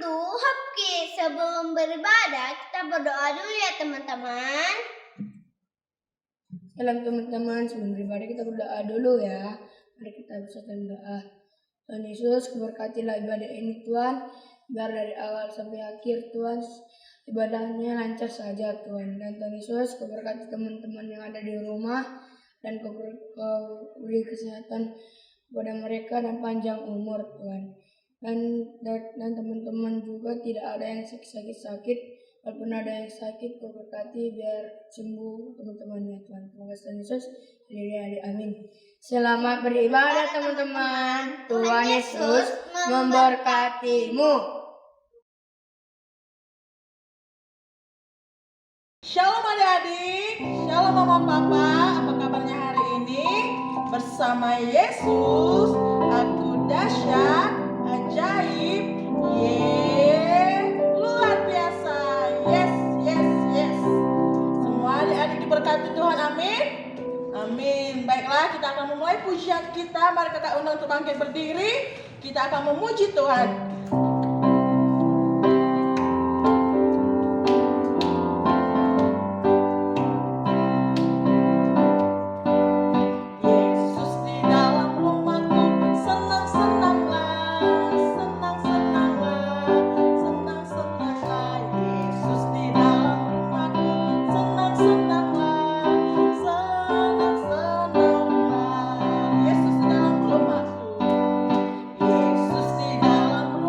waktu Hoki sebelum beribadah, kita berdoa dulu ya teman-teman. Salam teman-teman, sebelum beribadah kita berdoa dulu ya. Mari kita bersatu doa. Tuhan Yesus, berkatilah ibadah ini Tuhan, biar dari awal sampai akhir Tuhan ibadahnya lancar saja Tuhan. Dan Tuhan Yesus, berkati teman-teman yang ada di rumah dan kau beri kesehatan kepada mereka dan panjang umur Tuhan. Dan teman-teman juga tidak ada yang sakit-sakit. Walaupun ada yang sakit, kau berkati biar sembuh teman-temannya Tuhan. Terima kasih Tuhan Yesus. Amin. Selamat beribadah teman-teman. Tuhan Yesus memberkatimu. Shalom adik-adik, shalom mama papa, apa kabarnya hari ini? Bersama Yesus, aku dahsyat, ajaib, luar biasa, yes. Semua adik-adik diberkati Tuhan, amin. Amin. Baiklah, kita akan memulai pujian kita. Mari kita undang untuk bangkit berdiri. Kita akan memuji Tuhan. Yesus di dalam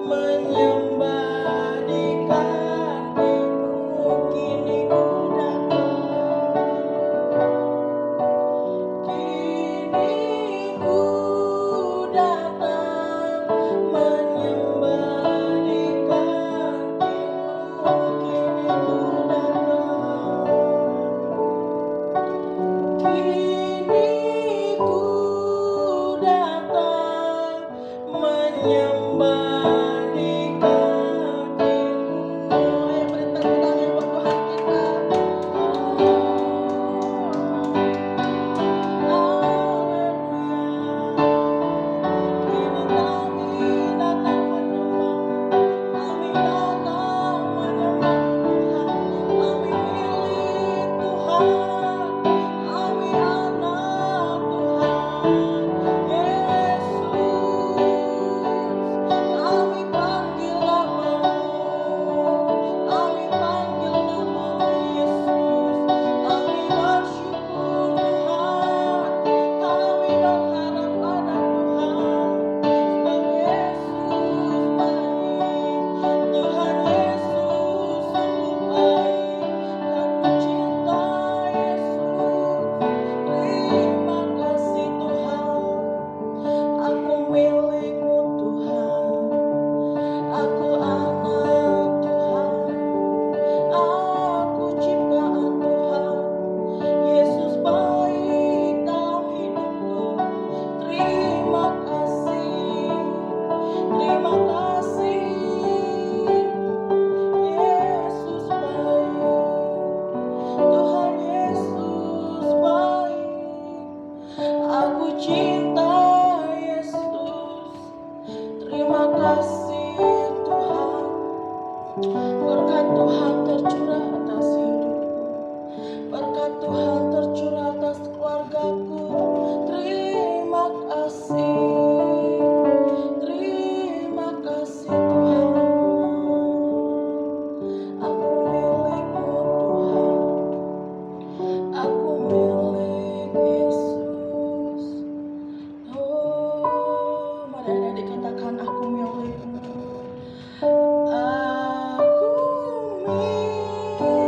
menyembah di kakimu. Kini ku datang, kini ku datang, menyembah di kakimu. Kini ku datang, kini ku datang, menyembah di kakimu. Ayo beri tepuk tangan buat Tuhan kita. Aku cinta Yesus, terima kasih Tuhan. Berkat Tuhan tercurah atas hidupku, berkat Tuhan tercurah atas keluargaku. Terima kasih Tuhan. Aku milikmu Tuhan, aku milik Yesus. Oh, mari adik-adik katakan aku milikmu. Aku milikmu.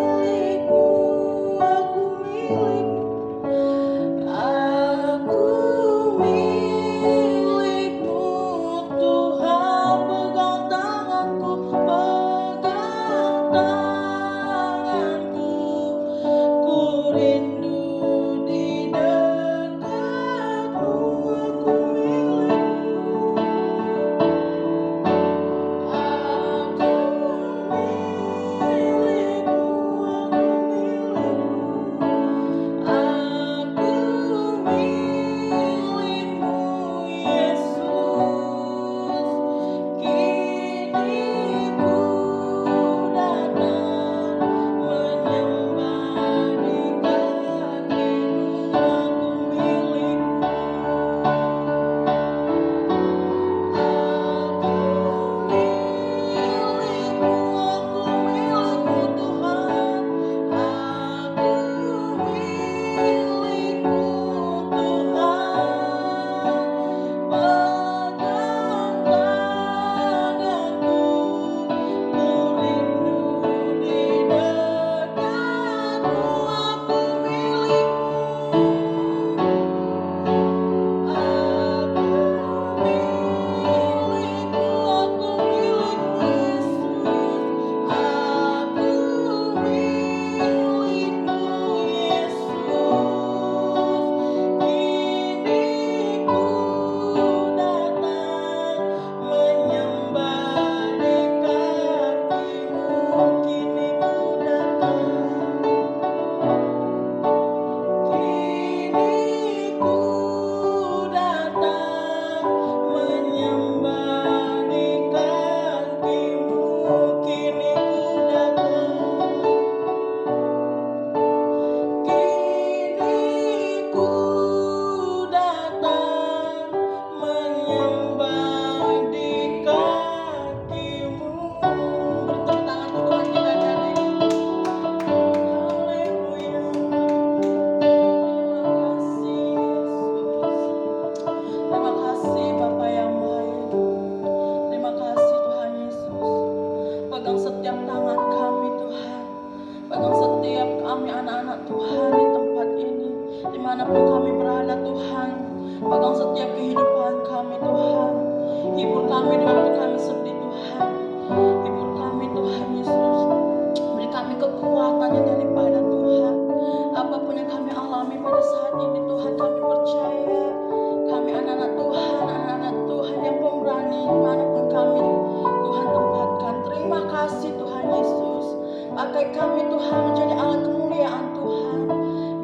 Buat kami Tuhan menjadi alat kemuliaan Tuhan.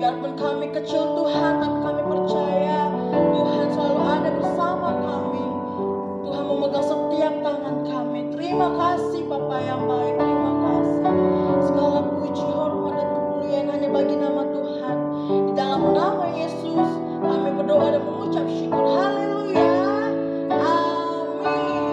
Biarpun kami kecil Tuhan, tapi kami percaya Tuhan selalu ada bersama kami. Tuhan memegang setiap tangan kami. Terima kasih Bapa yang baik, terima kasih. Segala puji, hormat, dan kemuliaan hanya bagi nama Tuhan. Di dalam nama Yesus kami berdoa dan mengucap syukur. Haleluya. Amin.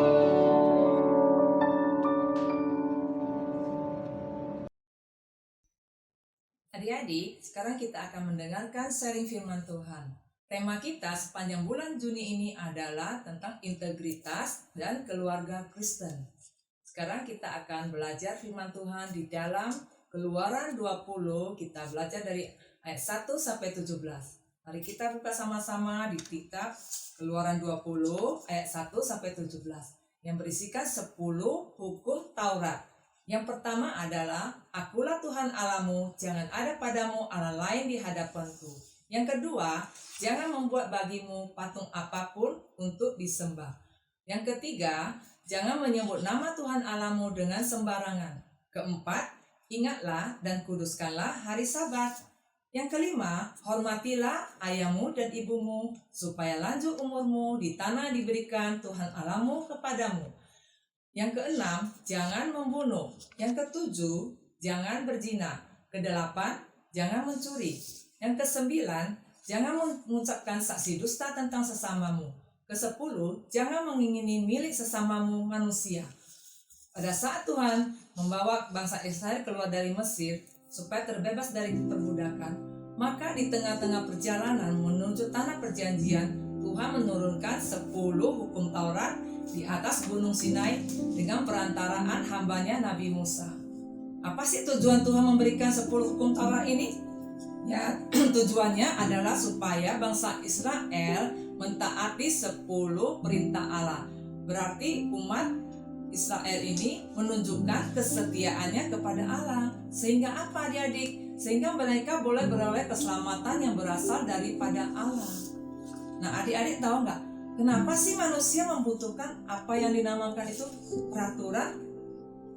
Adik-adik, sekarang kita akan mendengarkan sharing firman Tuhan. Tema kita sepanjang bulan Juni ini adalah tentang integritas dan keluarga Kristen. Sekarang kita akan belajar firman Tuhan di dalam Keluaran 20, kita belajar dari ayat 1 sampai 17. Mari kita buka sama-sama di kitab Keluaran 20 ayat 1 sampai 17 yang berisikan 10 hukum Taurat. Yang pertama adalah, akulah Tuhan Allahmu, jangan ada padamu Allah lain di hadapanku. Yang kedua, jangan membuat bagimu patung apapun untuk disembah. Yang ketiga, jangan menyebut nama Tuhan Allahmu dengan sembarangan. Keempat, ingatlah dan kuduskanlah hari Sabat. Yang kelima, hormatilah ayahmu dan ibumu, supaya lanjut umurmu di tanah diberikan Tuhan Allahmu kepadamu. Yang keenam, jangan membunuh. Yang ketujuh, jangan berzina. Kedelapan, jangan mencuri. Yang kesembilan, jangan mengucapkan saksi dusta tentang sesamamu. Kesepuluh, jangan mengingini milik sesamamu manusia. Pada saat Tuhan membawa bangsa Israel keluar dari Mesir supaya terbebas dari perbudakan, maka di tengah-tengah perjalanan menuju tanah perjanjian, Tuhan menurunkan 10 hukum Taurat di atas Gunung Sinai dengan perantaraan hambanya Nabi Musa. Apa sih tujuan Tuhan memberikan 10 hukum Taurat ini? Ya, tujuannya adalah supaya bangsa Israel mentaati 10 perintah Allah. Berarti umat Israel ini menunjukkan kesetiaannya kepada Allah. Sehingga apa adik-adik? Sehingga mereka boleh beroleh keselamatan yang berasal daripada Allah. Nah, adik-adik tahu nggak? Kenapa sih manusia membutuhkan apa yang dinamakan itu peraturan?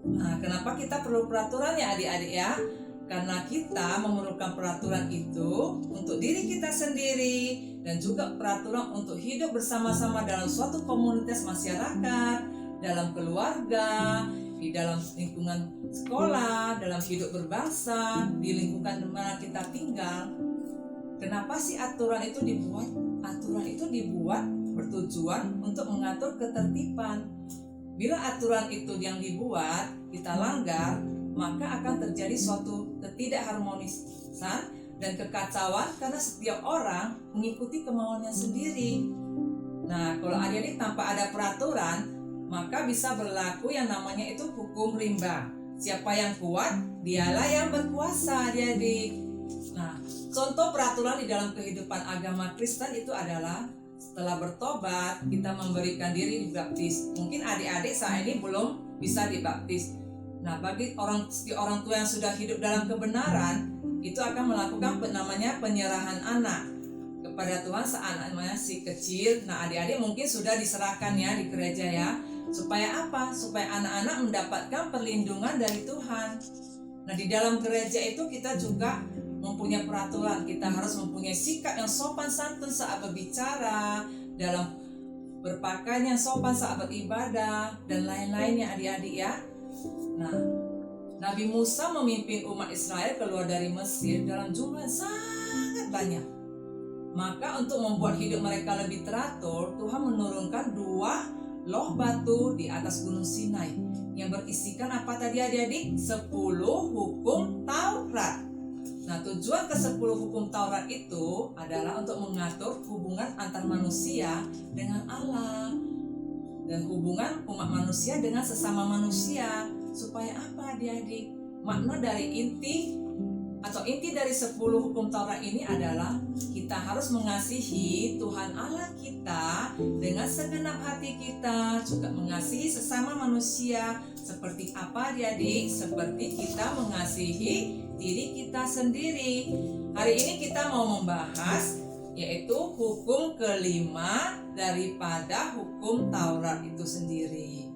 Nah, kenapa kita perlu peraturan ya adik-adik ya? Karena kita memerlukan peraturan itu untuk diri kita sendiri dan juga peraturan untuk hidup bersama-sama dalam suatu komunitas masyarakat, dalam keluarga, di dalam lingkungan sekolah, dalam hidup berbangsa, di lingkungan di mana kita tinggal. Kenapa sih aturan itu dibuat? Aturan itu dibuat bertujuan untuk mengatur ketertiban. Bila aturan itu yang dibuat kita langgar, maka akan terjadi suatu ketidakharmonisan dan kekacauan karena setiap orang mengikuti kemauannya sendiri. Nah, kalau adik-adik tanpa ada peraturan, maka bisa berlaku yang namanya itu hukum rimba. Siapa yang kuat, dialah yang berkuasa, adik-adik. Nah, contoh peraturan di dalam kehidupan agama Kristen itu adalah setelah bertobat, kita memberikan diri dibaptis. Mungkin adik-adik saat ini belum bisa dibaptis. Nah, bagi orang tua yang sudah hidup dalam kebenaran, itu akan melakukan namanya penyerahan anak kepada Tuhan saat anaknya si kecil. Nah, adik-adik mungkin sudah diserahkan ya di gereja ya. Supaya apa? Supaya anak-anak mendapatkan perlindungan dari Tuhan. Nah, di dalam gereja itu kita juga mempunyai peraturan. Kita harus mempunyai sikap yang sopan santun saat berbicara, dalam berpakaian yang sopan saat beribadah, dan lain-lainnya adik-adik ya. Nah, Nabi Musa memimpin umat Israel keluar dari Mesir dalam jumlah yang sangat banyak. Maka untuk membuat hidup mereka lebih teratur, Tuhan menurunkan 2 loh batu di atas Gunung Sinai yang berisikan apa tadi adik-adik? 10 hukum Taurat. Nah, tujuan ke-10 hukum Taurat itu adalah untuk mengatur hubungan antar manusia dengan Allah dan hubungan umat manusia dengan sesama manusia. Supaya apa adik-adik? Makna dari inti dari 10 hukum Taurat ini adalah kita harus mengasihi Tuhan Allah kita dengan segenap hati kita, juga mengasihi sesama manusia. Seperti apa adik-adik? Seperti kita mengasihi diri kita sendiri. Hari ini kita mau membahas yaitu hukum kelima daripada hukum Taurat itu sendiri.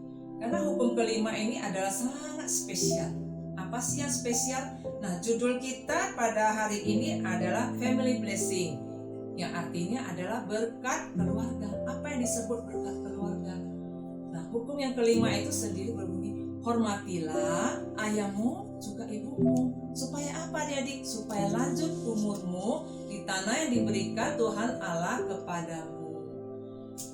Karena hukum kelima ini adalah sangat spesial. Apa sih yang spesial? Nah, judul kita pada hari ini adalah Family Blessing, yang artinya adalah berkat keluarga. Apa yang disebut berkat keluarga? Nah, hukum yang kelima itu sendiri berbunyi, hormatilah ayahmu juga ibumu. Supaya apa, adik-adik? Supaya lanjut umurmu di tanah yang diberikan Tuhan Allah kepadamu.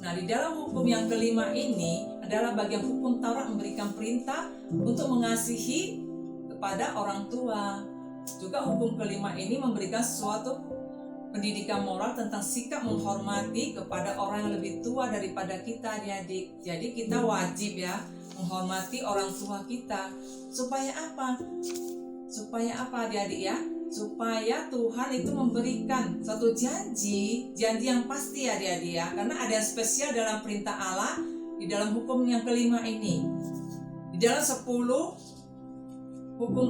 Nah, di dalam hukum yang kelima ini adalah bagian hukum Taurat memberikan perintah untuk mengasihi kepada orang tua. Juga hukum kelima ini memberikan suatu pendidikan moral tentang sikap menghormati kepada orang yang lebih tua daripada kita, adik-adik. Jadi kita wajib ya menghormati orang tua kita. Supaya apa? Supaya apa, adik-adik ya? Supaya Tuhan itu memberikan suatu janji yang pasti, adik-adik ya. Karena ada yang spesial dalam perintah Allah di dalam hukum yang kelima ini. Di dalam 10 hukum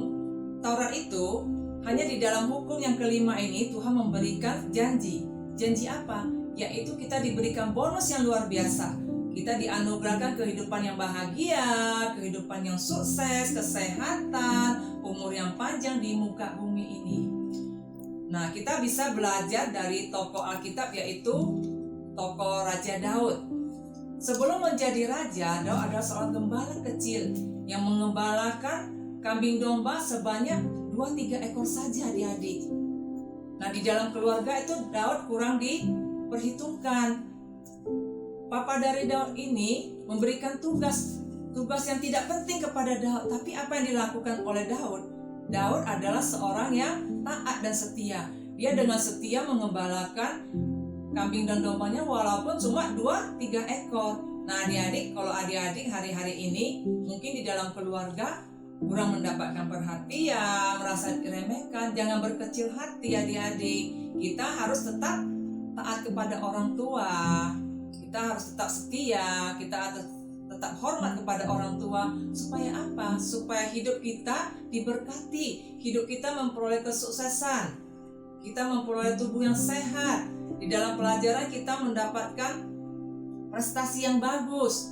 Taurat itu, hanya di dalam hukum yang kelima ini Tuhan memberikan janji. Janji apa? Yaitu kita diberikan bonus yang luar biasa. Kita dianugerahkan kehidupan yang bahagia, kehidupan yang sukses, kesehatan, umur yang panjang di muka bumi ini. Nah, kita bisa belajar dari tokoh Alkitab, yaitu tokoh Raja Daud. Sebelum menjadi raja, Daud adalah seorang gembala kecil yang mengembalakan kambing domba sebanyak 2-3 ekor saja, adik-adik. Nah, di dalam keluarga itu Daud kurang diperhitungkan. Papa dari Daud ini memberikan tugas yang tidak penting kepada Daud. Tapi apa yang dilakukan oleh Daud? Daud adalah seorang yang taat dan setia. Dia dengan setia mengembalakan kambing dan dombanya walaupun cuma 2-3 ekor. Nah, adik-adik, kalau adik-adik hari-hari ini mungkin di dalam keluarga kurang mendapatkan perhatian, merasa diremehkan, jangan berkecil hati, adik-adik. Kita harus tetap taat kepada orang tua. Kita harus tetap setia, kita harus tetap hormat kepada orang tua. Supaya apa? Supaya hidup kita diberkati, hidup kita memperoleh kesuksesan, kita memperoleh tubuh yang sehat. Di dalam pelajaran kita mendapatkan prestasi yang bagus.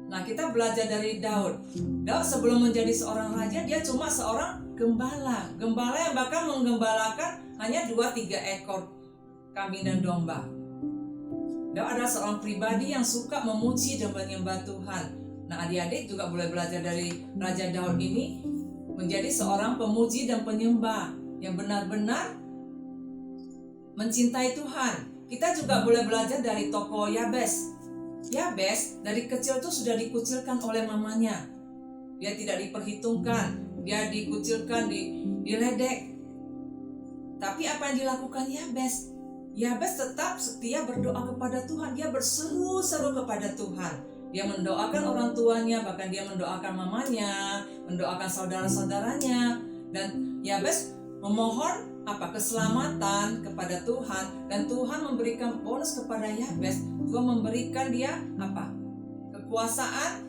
Nah, kita belajar dari Daud. Daud sebelum menjadi seorang raja, dia cuma seorang gembala yang bahkan menggembalakan hanya 2-3 ekor kambing dan domba. Daud adalah seorang pribadi yang suka memuji dan menyembah Tuhan. Nah, adik-adik juga boleh belajar dari Raja Daud ini menjadi seorang pemuji dan penyembah yang benar-benar mencintai Tuhan. Kita juga boleh belajar dari tokoh Yabes. Yabes dari kecil tuh sudah dikucilkan oleh mamanya. Dia tidak diperhitungkan, dia dikucilkan, diledek. Tapi apa yang dilakukan Yabes? Yabes tetap setia berdoa kepada Tuhan. Dia berseru-seru kepada Tuhan. Dia mendoakan orang tuanya, bahkan dia mendoakan mamanya, mendoakan saudara-saudaranya. Dan Yabes memohon keselamatan kepada Tuhan, dan Tuhan memberikan bonus kepada Yabes. Tuhan memberikan dia kekuasaan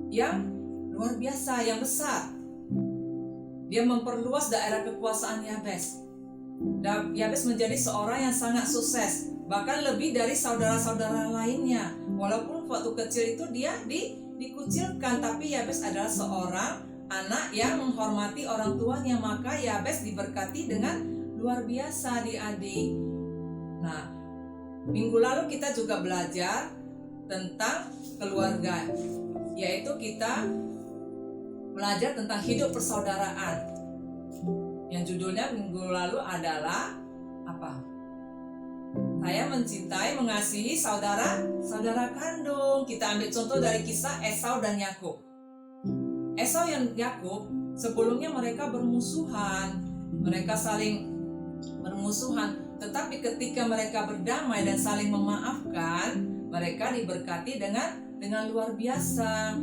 yang luar biasa, yang besar. Dia memperluas daerah kekuasaan Yabes. Dan Yabes menjadi seorang yang sangat sukses, bahkan lebih dari saudara-saudara lainnya. Walaupun waktu kecil itu dia dikucilkan, tapi Yabes adalah seorang anak yang menghormati orang tuanya. Maka Yabes diberkati dengan luar biasa, adik-adik. Nah, minggu lalu kita juga belajar tentang keluarga, yaitu kita belajar tentang hidup persaudaraan. Yang judulnya minggu lalu adalah Saya mencintai, mengasihi saudara kandung. Kita ambil contoh dari kisah Esau dan Yakub. Esau dan Yakub sebelumnya mereka bermusuhan. Mereka saling bermusuhan. Tetapi ketika mereka berdamai dan saling memaafkan, mereka diberkati dengan luar biasa.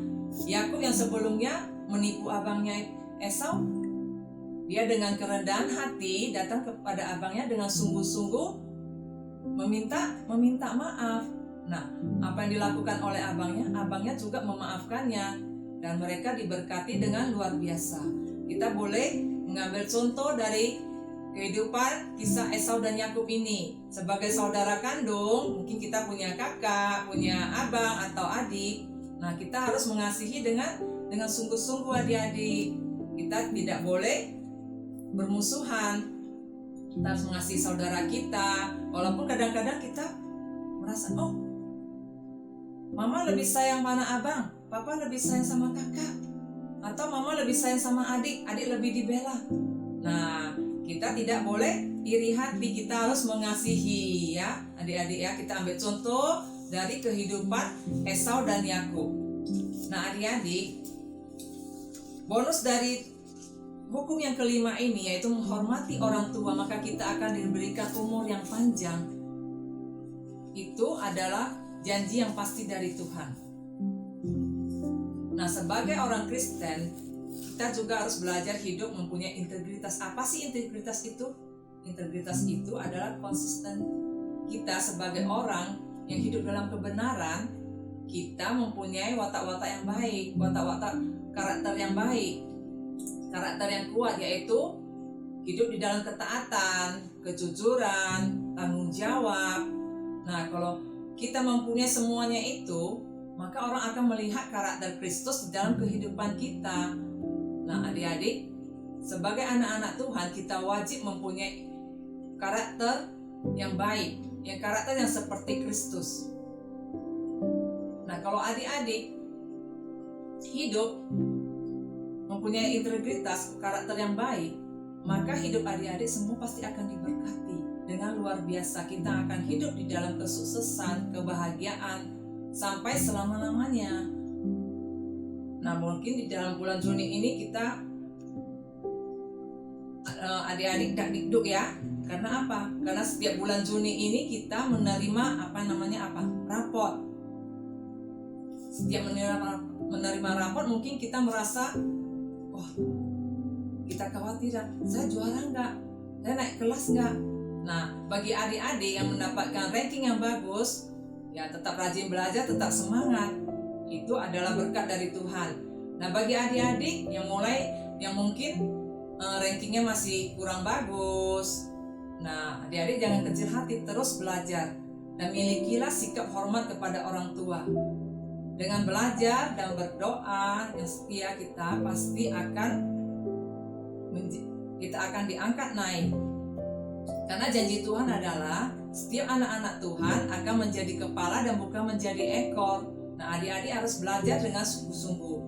Yakub yang sebelumnya menipu abangnya Esau, dia dengan kerendahan hati datang kepada abangnya dengan sungguh-sungguh meminta maaf. Nah, apa yang dilakukan oleh abangnya? Abangnya juga memaafkannya, dan mereka diberkati dengan luar biasa. Kita boleh mengambil contoh dari kehidupan kisah Esau dan Yakub ini. Sebagai saudara kandung, mungkin kita punya kakak, punya abang atau adik. Nah, kita harus mengasihi dengan dengan sungguh-sungguh adik-adik. Kita tidak boleh bermusuhan. Kita harus mengasihi saudara kita. Walaupun kadang-kadang kita merasa, oh, mama lebih sayang mana abang, papa lebih sayang sama kakak, atau mama lebih sayang sama adik, adik lebih dibela. Nah, kita tidak boleh iri hati, kita harus mengasihi ya adik-adik ya. Kita ambil contoh dari kehidupan Esau dan Yakub. Nah adik-adik, bonus dari hukum yang kelima ini yaitu menghormati orang tua, maka kita akan diberikan umur yang panjang. Itu adalah janji yang pasti dari Tuhan. Nah sebagai orang Kristen, kita juga harus belajar hidup mempunyai integritas. Apa sih integritas itu? Integritas itu adalah konsisten kita sebagai orang yang hidup dalam kebenaran. Kita mempunyai watak-watak yang baik, watak-watak karakter yang baik, karakter yang kuat, yaitu hidup di dalam ketaatan, kejujuran, tanggung jawab. Nah kalau kita mempunyai semuanya itu, maka orang akan melihat karakter Kristus di dalam kehidupan kita. Nah adik-adik, sebagai anak-anak Tuhan kita wajib mempunyai karakter yang baik, yang karakter yang seperti Kristus. Nah kalau adik-adik hidup mempunyai integritas, karakter yang baik, maka hidup adik-adik semua pasti akan diberkati dengan luar biasa. Kita akan hidup di dalam kesuksesan, kebahagiaan sampai selama-lamanya. Nah mungkin di dalam bulan Juni ini kita adik-adik dakdikduk ya. Karena apa? Karena setiap bulan Juni ini kita menerima rapot. Setiap menerima rapot mungkin kita merasa, wah, kita khawatiran, saya juara enggak? Saya naik kelas enggak? Nah, bagi adik-adik yang mendapatkan ranking yang bagus, ya tetap rajin belajar, tetap semangat. Itu adalah berkat dari Tuhan. Nah, bagi adik-adik yang mungkin rankingnya masih kurang bagus, nah adik-adik jangan kecil hati, terus belajar dan milikilah sikap hormat kepada orang tua. Dengan belajar dan berdoa yang setia, kita pasti akan diangkat naik. Karena janji Tuhan adalah setiap anak-anak Tuhan akan menjadi kepala dan bukan menjadi ekor. Nah adik-adik harus belajar dengan sungguh-sungguh.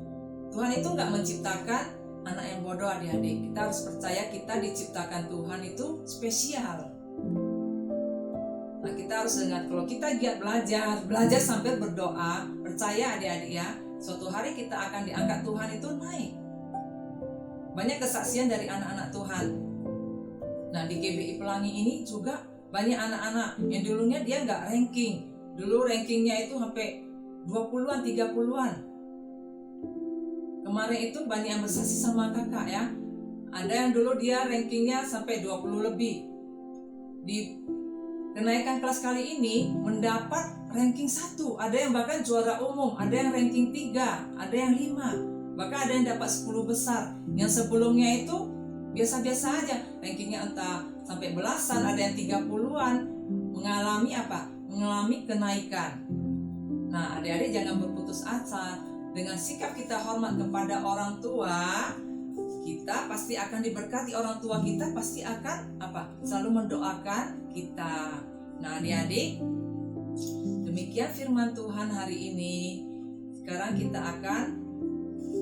Tuhan itu nggak menciptakan anak yang bodoh adik-adik. Kita harus percaya kita diciptakan Tuhan itu spesial. Nah kita harus dengar, kalau kita giat belajar sambil berdoa, percaya adik-adik ya, suatu hari kita akan diangkat Tuhan itu naik. Banyak kesaksian dari anak-anak Tuhan. Nah di GBI Pelangi ini juga banyak anak-anak yang dulunya dia nggak ranking. Dulu rankingnya itu sampai 20-an, 30-an. Kemarin itu banyak yang bersaksi sama kakak ya. Ada yang dulu dia rankingnya sampai 20 lebih. Di kenaikan kelas kali ini mendapat ranking 1. Ada yang bahkan juara umum, ada yang ranking 3, ada yang 5. Bahkan ada yang dapat 10 besar. Yang sebelumnya itu biasa-biasa aja. Rankingnya entah sampai belasan, ada yang 30-an. Mengalami kenaikan. Nah adik-adik jangan berputus asa. Dengan sikap kita hormat kepada orang tua, kita pasti akan diberkati. Orang tua kita pasti akan selalu mendoakan kita. Nah adik-adik, demikian firman Tuhan hari ini. Sekarang kita akan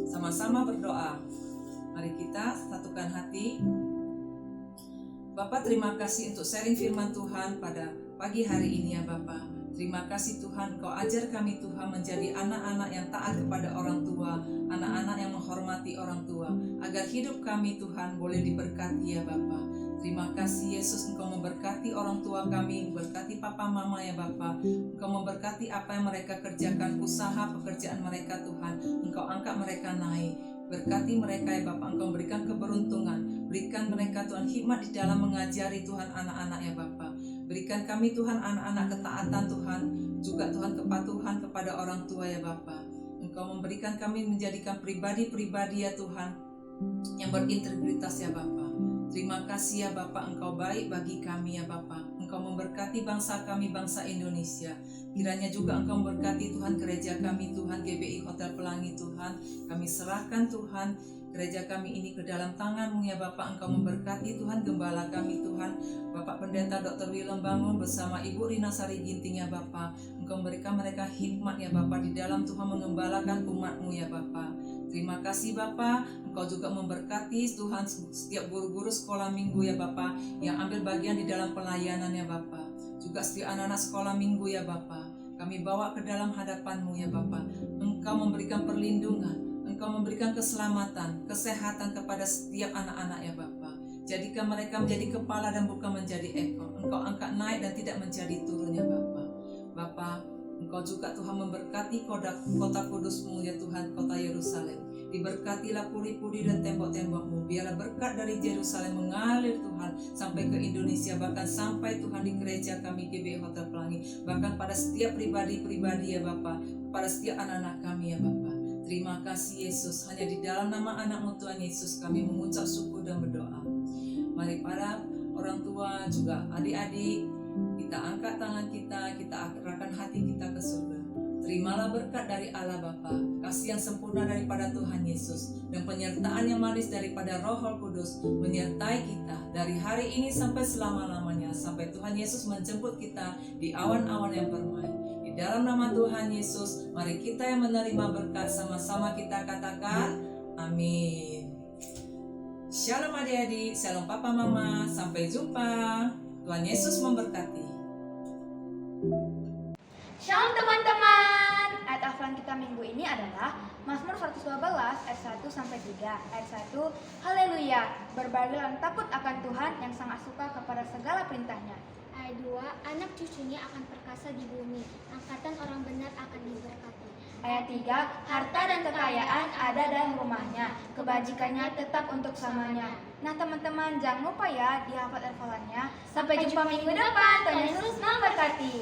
sama-sama berdoa. Mari kita satukan hati. Bapak, terima kasih untuk sharing firman Tuhan pada pagi hari ini ya Bapak. Terima kasih Tuhan, Kau ajar kami Tuhan menjadi anak-anak yang taat kepada orang tua, anak-anak yang menghormati orang tua, agar hidup kami Tuhan boleh diberkati ya Bapa. Terima kasih Yesus, Engkau memberkati orang tua kami, memberkati papa mama ya Bapa. Engkau memberkati apa yang mereka kerjakan, usaha pekerjaan mereka Tuhan. Engkau angkat mereka naik. Berkati mereka ya Bapa, Engkau berikan keberuntungan. Berikan mereka Tuhan hikmat di dalam mengajari Tuhan anak-anak ya Bapa. Berikan kami Tuhan anak-anak ketaatan Tuhan, juga Tuhan kepatuhan kepada orang tua ya Bapa. Engkau memberikan kami menjadikan pribadi-pribadi ya Tuhan yang berintegritas ya Bapa. Terima kasih ya Bapa, Engkau baik bagi kami ya Bapa. Engkau memberkati bangsa kami, bangsa Indonesia. Kiranya juga Engkau memberkati Tuhan gereja kami, Tuhan GBI Hotel Pelangi Tuhan. Kami serahkan Tuhan gereja kami ini ke dalam tangan-Mu ya Bapak. Engkau memberkati Tuhan gembala kami Tuhan, Bapak Pendeta Dr. Willem Bangun bersama Ibu Rina Sari Ginting ya Bapak. Engkau memberikan mereka hikmat ya Bapak di dalam Tuhan mengembalakan umat-Mu ya Bapak. Terima kasih Bapak, Engkau juga memberkati Tuhan setiap guru-guru sekolah minggu ya Bapak yang ambil bagian di dalam pelayanan ya Bapak. Juga setiap anak-anak sekolah minggu ya Bapak. Kami bawa ke dalam hadapan-Mu ya Bapak. Engkau memberikan perlindungan, Engkau memberikan keselamatan, kesehatan kepada setiap anak-anak ya Bapak. Jadikan mereka menjadi kepala dan bukan menjadi ekor. Engkau angkat naik dan tidak menjadi turun ya Bapak. Bapak, Engkau juga Tuhan memberkati kota kudus-Mu ya Tuhan, kota Yerusalem. Diberkatilah puri-puri dan tembok-tembok-Mu. Biarlah berkat dari Yerusalem mengalir Tuhan sampai ke Indonesia, bahkan sampai Tuhan di gereja kami GBI Hotel Pelangi. Bahkan pada setiap pribadi-pribadi ya Bapak, pada setiap anak-anak kami ya Bapak. Terima kasih Yesus, hanya di dalam nama anak-Mu Tuhan Yesus kami mengucap syukur dan berdoa. Mari para orang tua juga adik-adik, kita angkat tangan kita arahkan hati kita ke surga. Terimalah berkat dari Allah Bapa, kasih yang sempurna daripada Tuhan Yesus, dan penyertaan yang manis daripada Roh Kudus menyertai kita dari hari ini sampai selama-lamanya, sampai Tuhan Yesus menjemput kita di awan-awan yang permai. Di dalam nama Tuhan Yesus, mari kita yang menerima berkat sama-sama kita katakan, amin. Shalom adik-adik, shalom papa mama, sampai jumpa. Tuhan Yesus memberkati. Shalom teman-teman. Ayat hafalan kita minggu ini adalah Mazmur 112 ayat 1 sampai 3. Ayat 1, Haleluya, berbahagialah takut akan Tuhan yang sangat suka kepada segala perintahnya. Ayat 2, anak cucunya akan perkasa di bumi, angkatan orang benar akan diberkati. Ayat 3, harta dan kekayaan ada dalam rumahnya, kebajikannya tetap untuk selamanya. Nah teman-teman, jangan lupa ya dihafal hafalannya. Sampai jumpa minggu depan. Tuhan Yesus memberkati.